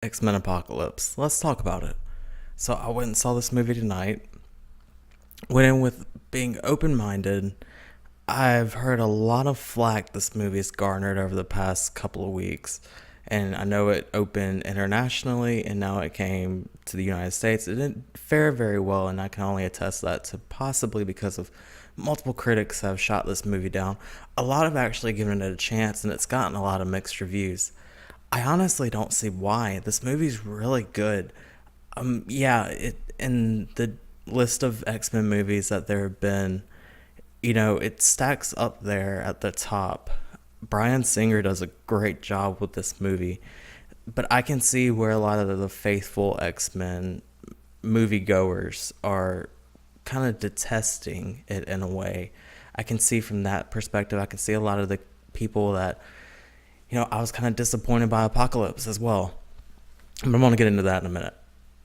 X-Men Apocalypse. Let's talk about it. So I went and saw this movie tonight. Went in with being open-minded. I've heard a lot of flack this movie's garnered over the past couple of weeks. And I know it opened internationally and now it came to the United States. It didn't fare very well, and I can only attest that to possibly because of multiple critics have shot this movie down. A lot have actually given it a chance, and it's gotten a lot of mixed reviews. I honestly don't see why. This movie's really good. Yeah, it in the list of X-Men movies that there have been, it stacks up there at the top. Bryan Singer does a great job with this movie, but I can see where a lot of the faithful X-Men moviegoers are kind of detesting it in a way. I can see from that perspective. I can see a lot of the people that, I was kind of disappointed by Apocalypse as well. But I'm going to get into that in a minute.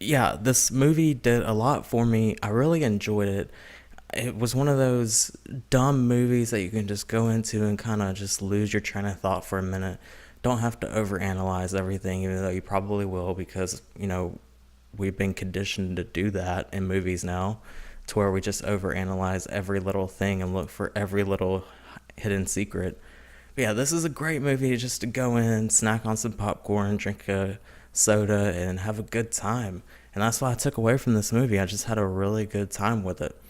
Yeah, this movie did a lot for me. I really enjoyed it. It was one of those dumb movies that you can just go into and kind of just lose your train of thought for a minute. Don't have to overanalyze everything, even though you probably will, because, we've been conditioned to do that in movies now, to where we just overanalyze every little thing and look for every little hidden secret. But yeah, this is a great movie just to go in, snack on some popcorn, drink a soda, and have a good time. And that's what I took away from this movie. I just had a really good time with it.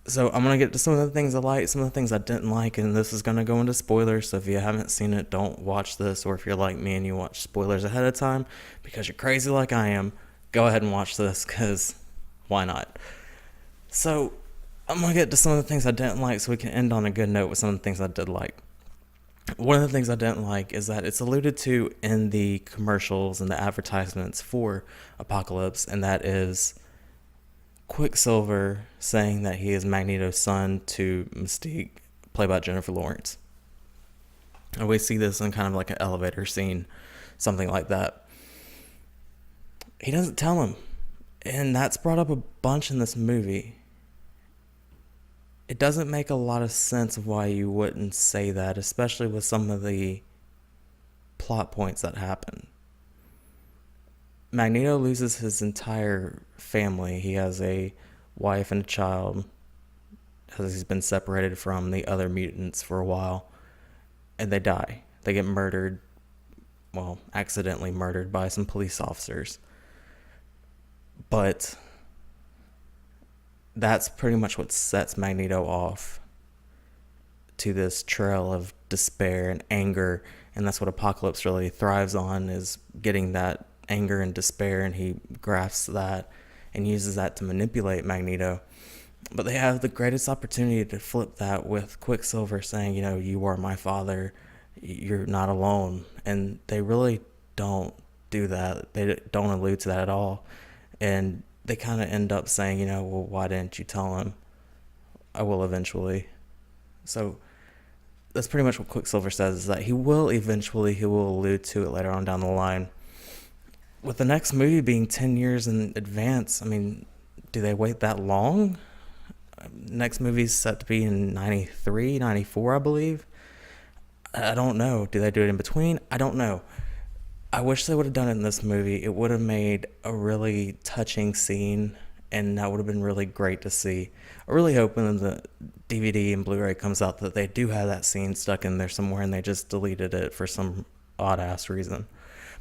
So I'm going to get to some of the things I liked, some of the things I didn't like, and this is going to go into spoilers. So if you haven't seen it, don't watch this. Or if you're like me and you watch spoilers ahead of time because you're crazy like I am, go ahead and watch this, because why not? So I'm going to get to some of the things I didn't like so we can end on a good note with some of the things I did like. One of the things I didn't like is that it's alluded to in the commercials and the advertisements for Apocalypse, and that is Quicksilver saying that he is Magneto's son to Mystique, played by Jennifer Lawrence. And we see this in kind of like an elevator scene, something like that. He doesn't tell him, and that's brought up a bunch in this movie. It doesn't make a lot of sense of why you wouldn't say that, especially with some of the plot points that happen. Magneto loses his entire family. He has a wife and a child, as he's been separated from the other mutants for a while, and they die. They get murdered, well, accidentally murdered by some police officers. But that's pretty much what sets Magneto off to this trail of despair and anger, and that's what Apocalypse really thrives on, is getting that anger and despair, and he grasps that and uses that to manipulate Magneto. But they have the greatest opportunity to flip that with Quicksilver saying, you are my father, you're not alone, and they really don't do that. They don't allude to that at all, and they kind of end up saying, well, why didn't you tell him? I will eventually. So that's pretty much what Quicksilver says, is that he will allude to it later on down the line. With the next movie being 10 years in advance, I mean, do they wait that long? Next movie's set to be in 93, 94, I believe. I don't know. Do they do it in between? I don't know. I wish they would have done it in this movie. It would have made a really touching scene, and that would have been really great to see. I really hope when the DVD and Blu-ray comes out that they do have that scene stuck in there somewhere and they just deleted it for some odd-ass reason.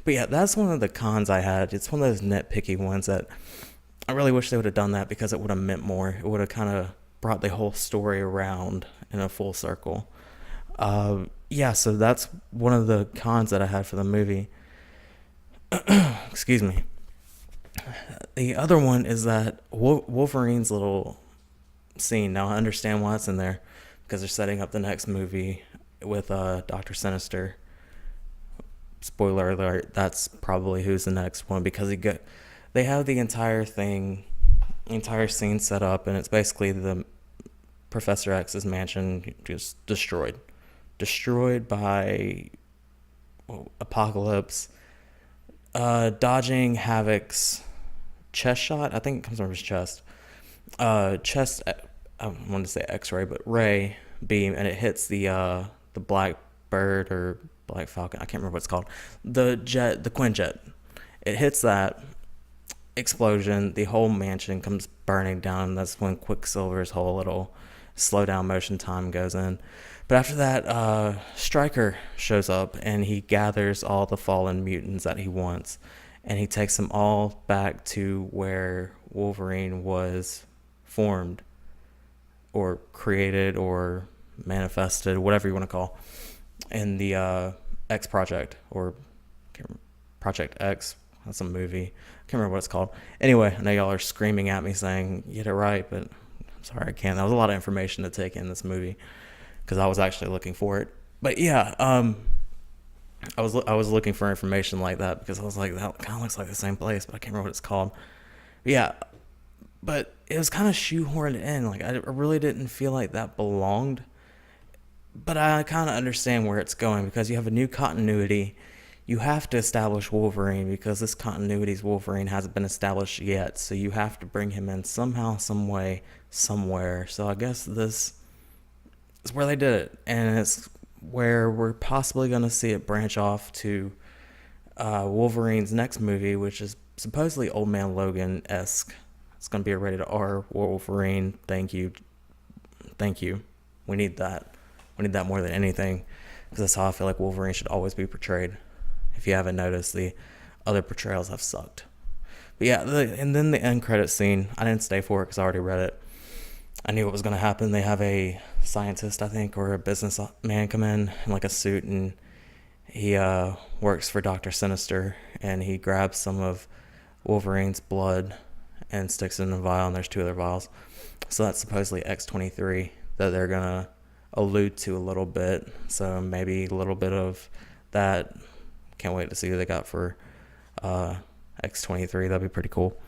But yeah, that's one of the cons I had. It's one of those nitpicky ones that I really wish they would have done that, because it would have meant more. It would have kind of brought the whole story around in a full circle. Yeah, so that's one of the cons that I had for the movie. Excuse me. The other one is that Wolverine's little scene. Now I understand why it's in there, because they're setting up the next movie with Dr. Sinister. Spoiler alert, that's probably who's the next one, because they have the entire scene set up, and it's basically the Professor X's mansion just destroyed by Apocalypse, dodging Havoc's chest shot. I think it comes from his chest. Chest, I wanted to say X-ray, but ray beam, and it hits the Black Bird or Black Falcon. I can't remember what it's called. The jet, the Quinjet, It hits that explosion, the whole mansion comes burning down, and that's when Quicksilver's whole little slow down motion time goes in. But after that, Stryker shows up and he gathers all the fallen mutants that he wants, and he takes them all back to where Wolverine was formed, or created, or manifested, whatever you want to call, in the X Project, or Project X. That's a movie. I can't remember what it's called. Anyway, I know y'all are screaming at me saying, get it right, but I'm sorry, I can't. That was a lot of information to take in this movie because I was actually looking for it. But yeah, I was looking for information like that because I was like, that kind of looks like the same place, but I can't remember what it's called. But yeah, but it was kind of shoehorned in. Like, I really didn't feel like that belonged. But I kind of understand where it's going because you have a new continuity. You have to establish Wolverine because this continuity's Wolverine hasn't been established yet. So you have to bring him in somehow, some way, somewhere. So I guess this is where they did it. And it's where we're possibly going to see it branch off to Wolverine's next movie, which is supposedly Old Man Logan-esque. It's going to be a rated R Wolverine. Thank you. We need that. We need that more than anything because that's how I feel like Wolverine should always be portrayed. If you haven't noticed, the other portrayals have sucked. But yeah, and then the end credit scene, I didn't stay for it because I already read it. I knew what was going to happen. They have a scientist, I think, or a businessman come in like a suit, and he works for Dr. Sinister, and he grabs some of Wolverine's blood and sticks it in a vial, and there's 2 other vials. So that's supposedly X-23 that they're going to allude to a little bit. So maybe a little bit of that. Can't wait to see what they got for X-23. That'd be pretty cool.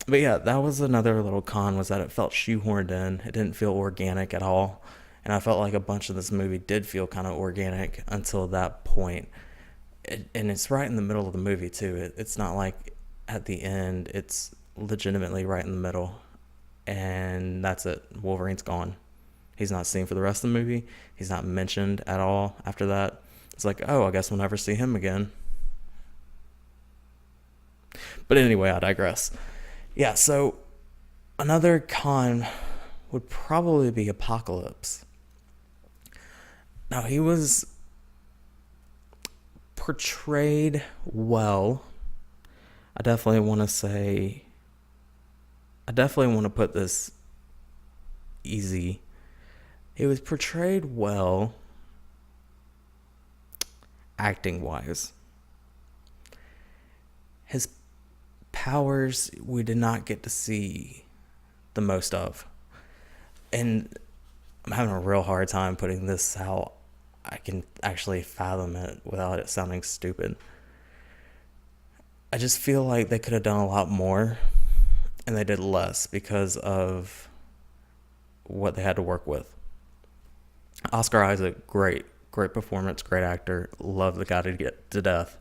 But yeah, that was another little con, was that it felt shoehorned in. It didn't feel organic at all. And I felt like a bunch of this movie did feel kind of organic until that point. And it's right in the middle of the movie, too. It's not like at the end. It's legitimately right in the middle. And that's it. Wolverine's gone. He's not seen for the rest of the movie. He's not mentioned at all after that. It's like, oh, I guess we'll never see him again. But anyway, I digress. Yeah, so another con would probably be Apocalypse. Now, he was portrayed well. I definitely want to put this easy. He was portrayed well, acting-wise. His powers we did not get to see the most of. And I'm having a real hard time putting this how I can actually fathom it without it sounding stupid. I just feel like they could have done a lot more, and they did less because of what they had to work with. Oscar Isaac, great performance, great actor. Love the guy to death.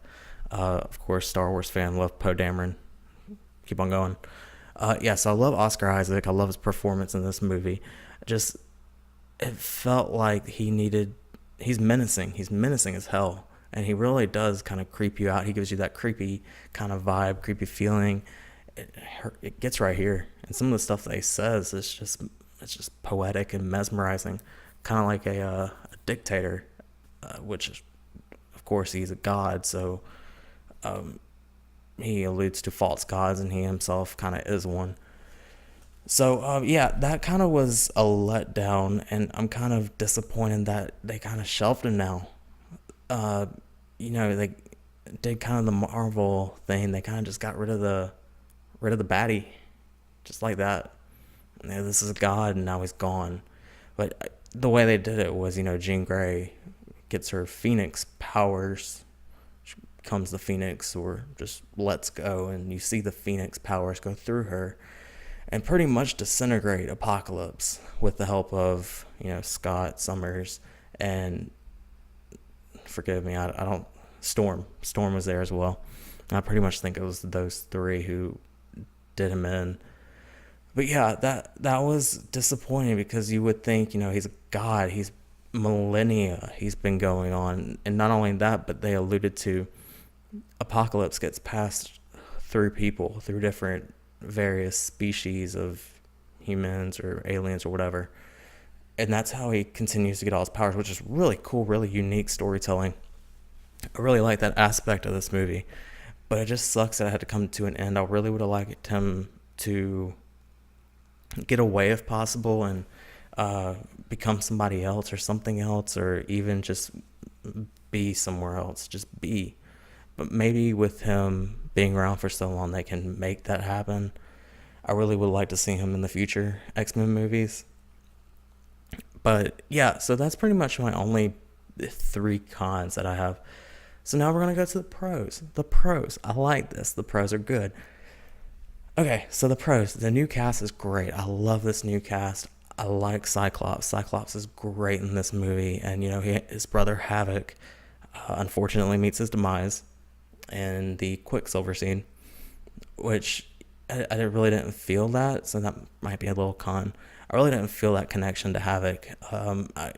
Of course, Star Wars fan. Love Poe Dameron. Keep on going. So I love Oscar Isaac. I love his performance in this movie. It felt like he's menacing. He's menacing as hell. And he really does kind of creep you out. He gives you that creepy kind of vibe, creepy feeling. It gets right here. And some of the stuff that he says is just poetic and mesmerizing. Kind of like a dictator, which, of course, he's a god. So he alludes to false gods, and he himself kind of is one. So, that kind of was a letdown, and I'm kind of disappointed that they kind of shelved him now. They did kind of the Marvel thing. They kind of just got rid of the baddie, just like that. This is a god, and now he's gone. But the way they did it was, Jean Grey gets her Phoenix powers. She becomes the Phoenix, or just lets go, and you see the Phoenix powers go through her and pretty much disintegrate Apocalypse with the help of, Scott Summers and, forgive me, I don't, Storm was there as well. I pretty much think it was those 3 who did him in. But yeah, that was disappointing because you would think, he's a god, he's millennia he's been going on. And not only that, but they alluded to Apocalypse gets passed through people, through different various species of humans or aliens or whatever. And that's how he continues to get all his powers, which is really cool, really unique storytelling. I really like that aspect of this movie, but it just sucks that it had to come to an end. I really would have liked him to get away if possible and become somebody else or something else, or even just be somewhere else, just be. But maybe with him being around for so long, they can make that happen. I really would like to see him in the future X-Men movies. But yeah, so that's pretty much my only three cons that I have. So now we're going to go to the pros. The pros. I like this. The pros are good. Okay, so the pros. The new cast is great. I love this new cast. I like Cyclops. Cyclops is great in this movie. And, his brother Havoc unfortunately meets his demise in the Quicksilver scene, which I really didn't feel that, so that might be a little con. I really didn't feel that connection to Havoc. I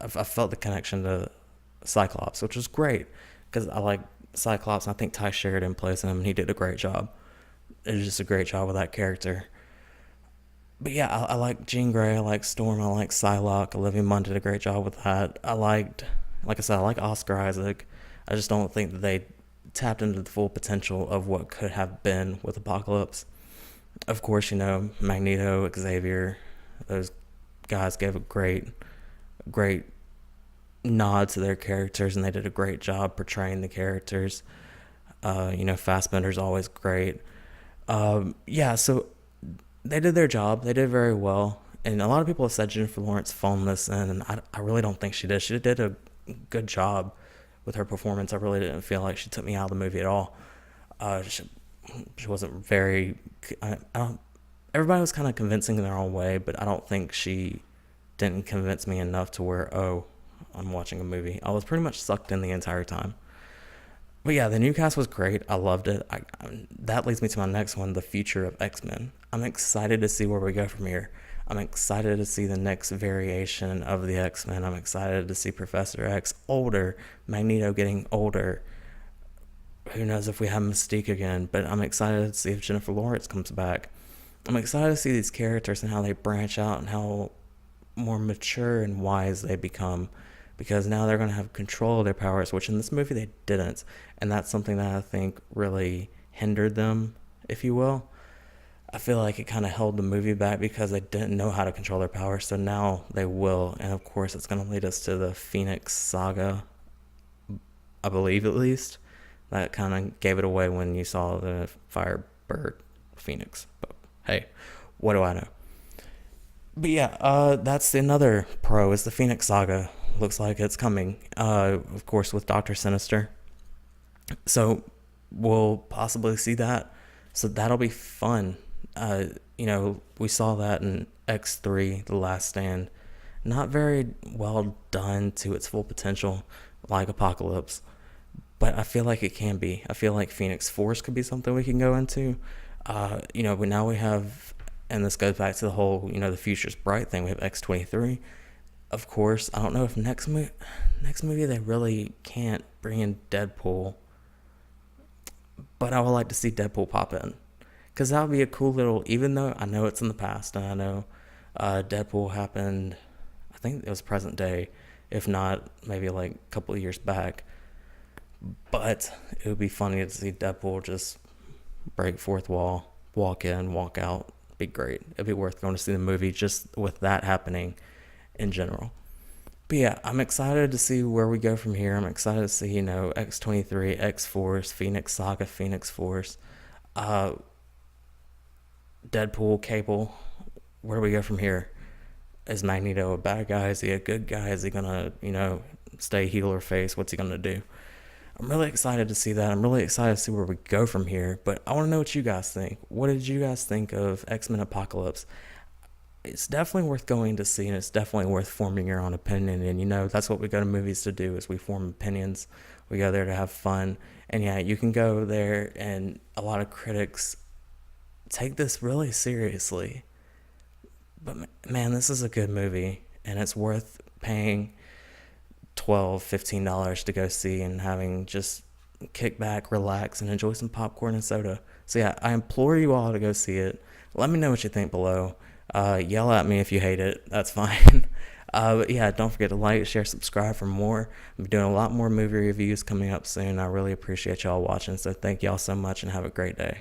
felt the connection to Cyclops, which was great, because I like Cyclops, and I think Ty Sheridan plays him, and he did a great job. It was just a great job with that character. But yeah, I like Jean Grey, I like Storm, I like Psylocke. Olivia Munn did a great job with that. Like I said, I like Oscar Isaac. I just don't think that they tapped into the full potential of what could have been with Apocalypse. Of course, Magneto, Xavier, those guys gave a great nod to their characters, and they did a great job portraying the characters. Fassbender's always great. So they did their job. They did very well. And a lot of people have said Jennifer Lawrence phoned this in, and I really don't think she did. She did a good job with her performance. I really didn't feel like she took me out of the movie at all. She wasn't very... I don't. Everybody was kind of convincing in their own way, but I don't think she didn't convince me enough to where, I'm watching a movie. I was pretty much sucked in the entire time. But yeah, the new cast was great. I loved it. That leads me to my next one, the future of X-Men. I'm excited to see where we go from here. I'm excited to see the next variation of the X-Men. I'm excited to see Professor X older, Magneto getting older. Who knows if we have Mystique again, but I'm excited to see if Jennifer Lawrence comes back. I'm excited to see these characters and how they branch out and how more mature and wise they become, because now they're going to have control of their powers, which in this movie they didn't. And that's something that I think really hindered them, if you will. I feel like it kind of held the movie back because they didn't know how to control their powers, so now they will. And of course, it's going to lead us to the Phoenix saga, I believe, at least. That kind of gave it away when you saw the Firebird Phoenix. But hey, what do I know? But yeah, that's another pro, is the Phoenix saga. Looks like it's coming, of course, with Dr. Sinister. So we'll possibly see that. So that'll be fun. We saw that in X3, The Last Stand. Not very well done to its full potential, like Apocalypse. But I feel like it can be. I feel like Phoenix Force could be something we can go into. But now we have, and this goes back to the whole, the future's bright thing. We have X-23. Of course, I don't know if next movie they really can't bring in Deadpool. But I would like to see Deadpool pop in. Because that would be a cool little, even though I know it's in the past, and I know Deadpool happened, I think it was present day, if not, maybe like a couple of years back. But it would be funny to see Deadpool just break fourth wall, walk in, walk out. Be great. It'd be worth going to see the movie just with that happening in general. But yeah, I'm excited to see where we go from here. I'm excited to see, X-23, X-Force, Phoenix Saga, Phoenix Force, Deadpool, Cable. Where do we go from here? Is Magneto a bad guy? Is he a good guy? Is he gonna, stay heel or face? What's he gonna do? I'm really excited to see that. I'm really excited to see where we go from here. But I want to know what you guys think. What did you guys think of X-Men Apocalypse? It's definitely worth going to see, and it's definitely worth forming your own opinion. And, that's what we go to movies to do, is we form opinions. We go there to have fun. And, yeah, you can go there, and a lot of critics take this really seriously. But, man, this is a good movie, and it's worth paying $12, $15 to go see and having just kick back, relax, and enjoy some popcorn and soda. So yeah, I implore you all to go see it. Let me know what you think below. Yell at me if you hate it. That's fine. But yeah, don't forget to like, share, subscribe for more. I'm doing a lot more movie reviews coming up soon. I really appreciate y'all watching. So thank y'all so much and have a great day.